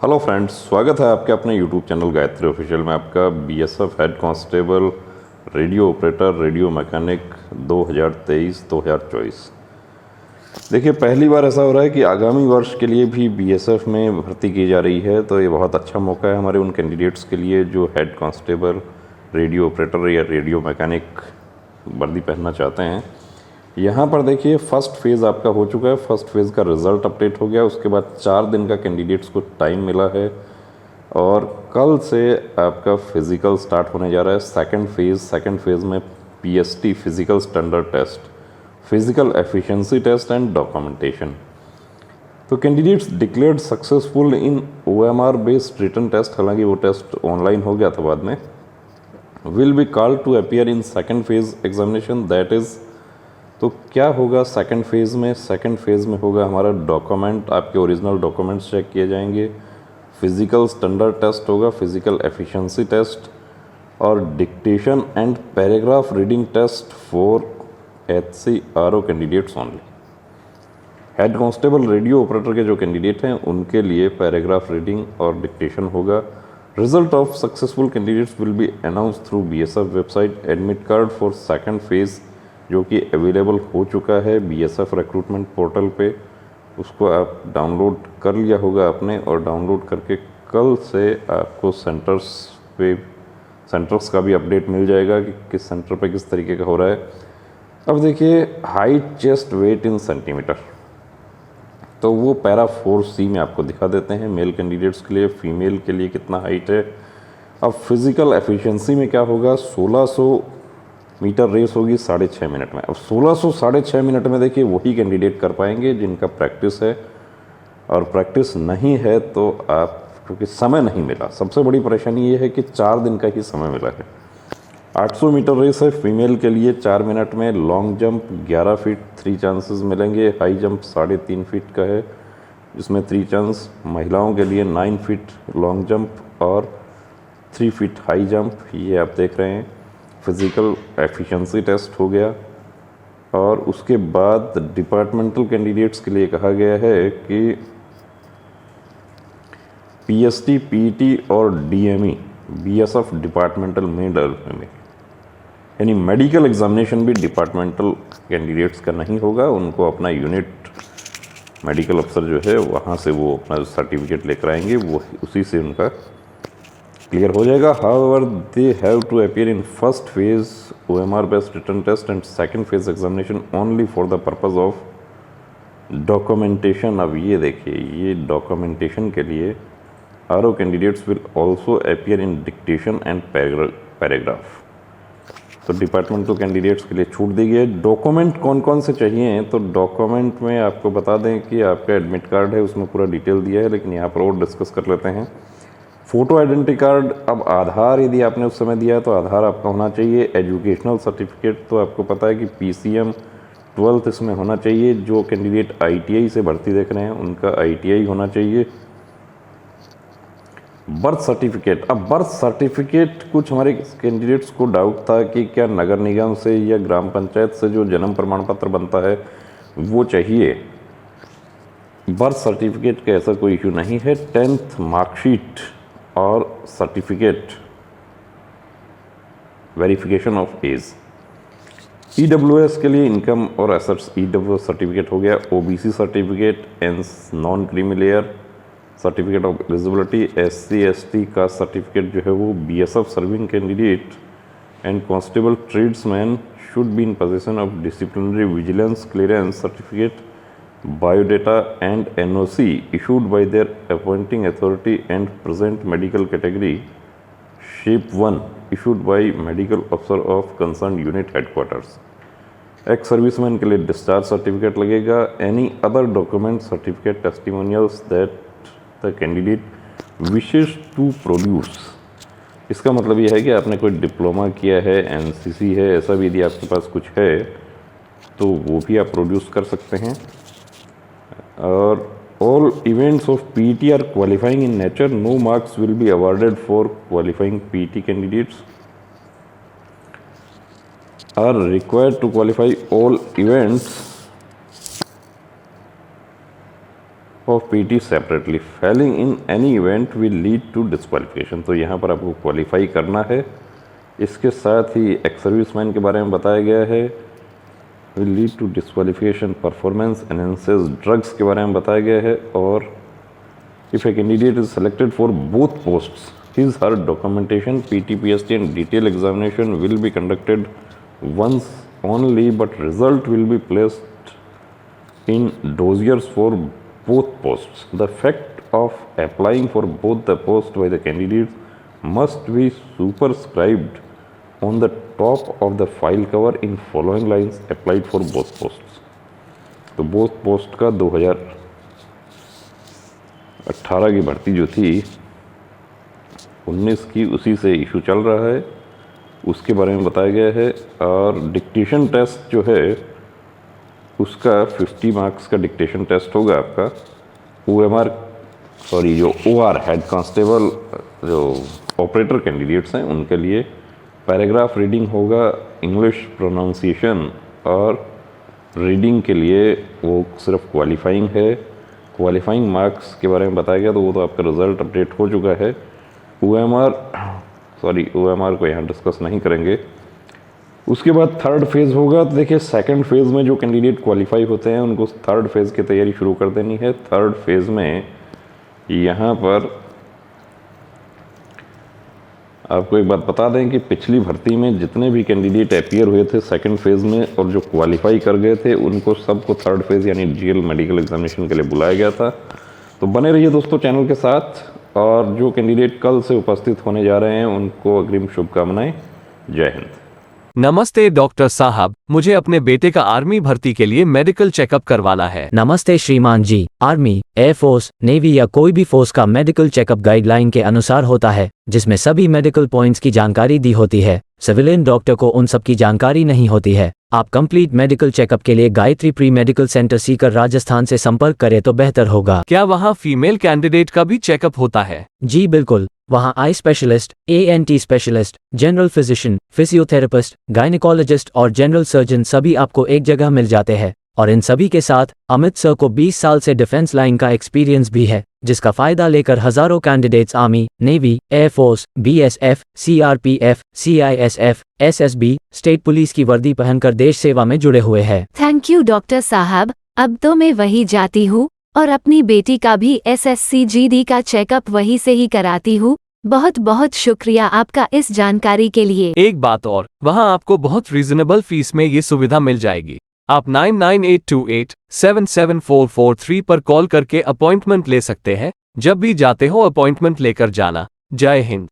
Hello friends, स्वागत है आपके अपने यूट्यूब चैनल गायत्री ऑफिशियल में। आपका BSF head constable, radio operator, radio mechanic 2023-2024। देखिए, पहली बार ऐसा हो रहा है कि आगामी वर्ष के लिए भी बीएसएफ में भर्ती की जा रही है, तो ये बहुत अच्छा मौका है हमारे उन कैंडिडेट्स के लिए जो हेड कांस्टेबल, रेडियो ऑपरेटर या रेडियो मैकेनिक वर्दी पहनना चाहते हैं। यहाँ पर देखिए, फ़र्स्ट फेज़ आपका हो चुका है। फ़र्स्ट फेज़ का रिज़ल्ट अपडेट हो गया। उसके बाद 4 दिन का कैंडिडेट्स को टाइम मिला है और कल से आपका फ़िज़िकल स्टार्ट होने जा रहा है। सेकंड फेज़ में PST physical standard test, physical efficiency test and documentation. तो candidates declared successful in OMR based written test, हालांकि वो टेस्ट ऑनलाइन हो गया था बाद में, will be called to appear in second phase examination, that is. तो क्या होगा सेकंड फेज़ में? सेकंड फेज़ में होगा हमारा डॉक्यूमेंट, आपके ओरिजिनल डॉक्यूमेंट्स चेक किए जाएंगे, फिज़िकल स्टैंडर्ड टेस्ट होगा, फिज़िकल एफिशिएंसी टेस्ट और dictation and paragraph reading test for HCRO candidates only. Head constable radio operator के जो कैंडिडेट हैं उनके लिए पैराग्राफ रीडिंग और डिक्टेशन होगा। Result of successful candidates will be announce through BSF website. Admit card for second phase जो कि available हो चुका है BSF रिक्रूटमेंट पोर्टल पे, उसको आप डाउनलोड कर लिया होगा आपने, और डाउनलोड करके कल से आपको सेंटर्स का भी अपडेट मिल जाएगा कि किस सेंटर पे किस तरीके का हो रहा है। अब देखिए, height, chest, weight in centimetre, तो वो पैरा 4C में आपको दिखा देते हैं मेल कैंडिडेट्स के लिए। फीमेल के लिए कितना हाइट है। अब फिज़िकल एफिशिएंसी में क्या होगा? 1600 मीटर रेस होगी 6.5 मिनट में। अब 1600 6.5 मिनट में देखिए वही कैंडिडेट कर पाएंगे जिनका प्रैक्टिस है, और प्रैक्टिस नहीं है तो आप, क्योंकि समय नहीं मिला। सबसे बड़ी परेशानी ये है कि 4 दिन का ही समय मिला है। 800 मीटर रेस है फीमेल के लिए 4 मिनट में। लॉन्ग जंप 11 फीट 3 चांसेस मिलेंगे। हाई जंप 3.5 फीट का है जिसमें 3 चांस। महिलाओं के लिए 9 फीट लॉन्ग जंप और 3 फीट हाई जंप, ये आप देख रहे हैं। फिज़िकल एफिशिएंसी टेस्ट हो गया। और उसके बाद डिपार्टमेंटल कैंडिडेट्स के लिए कहा गया है कि पीएसटी, पीईटी और डीएमई बीएसएफ डिपार्टमेंटल में डालने, यानी मेडिकल एग्जामिनेशन भी डिपार्टमेंटल कैंडिडेट्स का नहीं होगा। उनको अपना यूनिट मेडिकल अफसर जो है वहाँ से वो अपना सर्टिफिकेट लेकर आएंगे, वो उसी से उनका क्लियर हो जाएगा। However they have to appear in first phase OMR based written test and second phase examination only for the purpose of documentation. अब ये देखिए, ये डॉक्यूमेंटेशन के लिए RO candidates will also appear in dictation and paragraph. तो departmental candidates के लिए छूट दी गई है। डॉक्यूमेंट कौन कौन से चाहिए? तो डॉक्यूमेंट में आपको बता दें कि आपका एडमिट कार्ड है, उसमें पूरा डिटेल दिया है, लेकिन यहाँ पर और डिस्कस कर लेते हैं। फ़ोटो आइडेंटिटी कार्ड, अब आधार यदि आपने उस समय दिया है तो आधार आपका होना चाहिए। एजुकेशनल सर्टिफिकेट तो आपको पता है कि PCM 12th इसमें होना चाहिए। जो कैंडिडेट ITI से भर्ती देख रहे हैं उनका ITI होना चाहिए। बर्थ सर्टिफिकेट, अब बर्थ सर्टिफिकेट कुछ हमारे कैंडिडेट्स को डाउट था कि क्या नगर निगम से या ग्राम पंचायत से जो जन्म प्रमाण पत्र बनता है वो चाहिए। बर्थ सर्टिफिकेट का ऐसा कोई इशू नहीं है। 10th मार्कशीट और certificate verification of age. EWS के लिए इनकम और एसेट्स EWS सर्टिफिकेट हो गया। OBC certificate, non creamy layer certificate of eligibility. SC ST का सर्टिफिकेट जो है वो BSF serving candidate and constable tradesman should be in position of disciplinary vigilance clearance certificate, biodata and NOC issued by their appointing authority and present medical category shape 1 issued by medical officer of concerned unit headquarters। Ex serviceman के लिए discharge certificate लगेगा। Any other document, certificate, testimonials that the candidate wishes to produce. इसका मतलब यह है कि आपने कोई डिप्लोमा किया है, NCC है, ऐसा भी यदि आपके पास कुछ है तो वो भी आप प्रोड्यूस कर सकते हैं। और all events of PET are qualifying in nature. No marks will be awarded for qualifying PET candidates. Are required to qualify all events of PT separately. Failing in any event will lead to disqualification. तो यहाँ पर आपको qualify करना है। इसके साथ ही x serviceman के बारे में बताया गया है, will lead to disqualification. Performance enhances drugs के बारे में बताया गया है, और if a candidate is selected for both posts, his her documentation, PT, PST and detailed examination will be conducted once only, but result will be placed in dossiers for both posts. The fact of applying for both the posts by the candidates must be superscribed on the top of the file cover in following lines applied for both posts. तो both post का 2018 की भर्ती जो थी 19 की, उसी से issue चल रहा है, उसके बारे में बताया गया है। और डिक्टेशन टेस्ट जो है उसका 50 मार्क्स का डिक्टेशन टेस्ट होगा आपका। OMR जो OR हेड कांस्टेबल जो ऑपरेटर कैंडिडेट्स हैं उनके लिए पैराग्राफ रीडिंग होगा, इंग्लिश प्रोनाउंसिएशन और रीडिंग के लिए वो सिर्फ क्वालिफाइंग है। क्वालिफाइंग मार्क्स के बारे में बताया गया, तो वो तो आपका रिज़ल्ट अपडेट हो चुका है। OMR को यहाँ डिस्कस नहीं करेंगे। उसके बाद थर्ड फेज़ होगा। तो देखिए सेकंड फेज़ में जो कैंडिडेट क्वालिफाई होते हैं उनको थर्ड फेज़ की तैयारी शुरू कर देनी है। थर्ड फेज़ में यहाँ पर आपको एक बात बता दें कि पिछली भर्ती में जितने भी कैंडिडेट अपीयर हुए थे सेकंड फेज़ में और जो क्वालिफाई कर गए थे उनको सबको थर्ड फेज़ यानी GL मेडिकल एग्जामिनेशन के लिए बुलाया गया था। तो बने रहिए दोस्तों चैनल के साथ, और जो कैंडिडेट कल से उपस्थित होने जा रहे हैं उनको अग्रिम शुभकामनाएं। जय हिंद। नमस्ते डॉक्टर साहब, मुझे अपने बेटे का आर्मी भर्ती के लिए मेडिकल चेकअप करवाना है। नमस्ते श्रीमान जी। आर्मी, एयरफोर्स, नेवी या कोई भी फोर्स का मेडिकल चेकअप गाइडलाइन के अनुसार होता है, जिसमें सभी मेडिकल पॉइंट्स की जानकारी दी होती है। सिविलियन डॉक्टर को उन सब की जानकारी नहीं होती है। आप कंप्लीट मेडिकल चेकअप के लिए Gayatri pre medical centre Sikar Rajasthan से संपर्क करें तो बेहतर होगा। क्या वहाँ फीमेल कैंडिडेट का भी चेकअप होता है? जी बिल्कुल, वहाँ eye specialist, ANT specialist, general physician, physiotherapist, gynaecologist और जनरल सर्जन सभी आपको एक जगह मिल जाते हैं। और इन सभी के साथ अमित सर को 20 साल से डिफेंस लाइन का एक्सपीरियंस भी है, जिसका फायदा लेकर हजारों candidates army, navy, air force, BSF, CRPF, CISF, SSB, state police की वर्दी पहनकर देश सेवा में जुड़े हुए हैं। थैंक यू डॉक्टर साहब, अब तो मैं वही जाती हूँ और अपनी बेटी का भी SSC GD का चेकअप वहीं से ही कराती हूँ। बहुत बहुत शुक्रिया आपका इस जानकारी के लिए। एक बात और, वहाँ आपको बहुत रीजनेबल फीस में ये सुविधा मिल जाएगी। आप 9982877443 पर कॉल करके अपॉइंटमेंट ले सकते हैं। जब भी जाते हो अपॉइंटमेंट लेकर जाना। जय हिंद।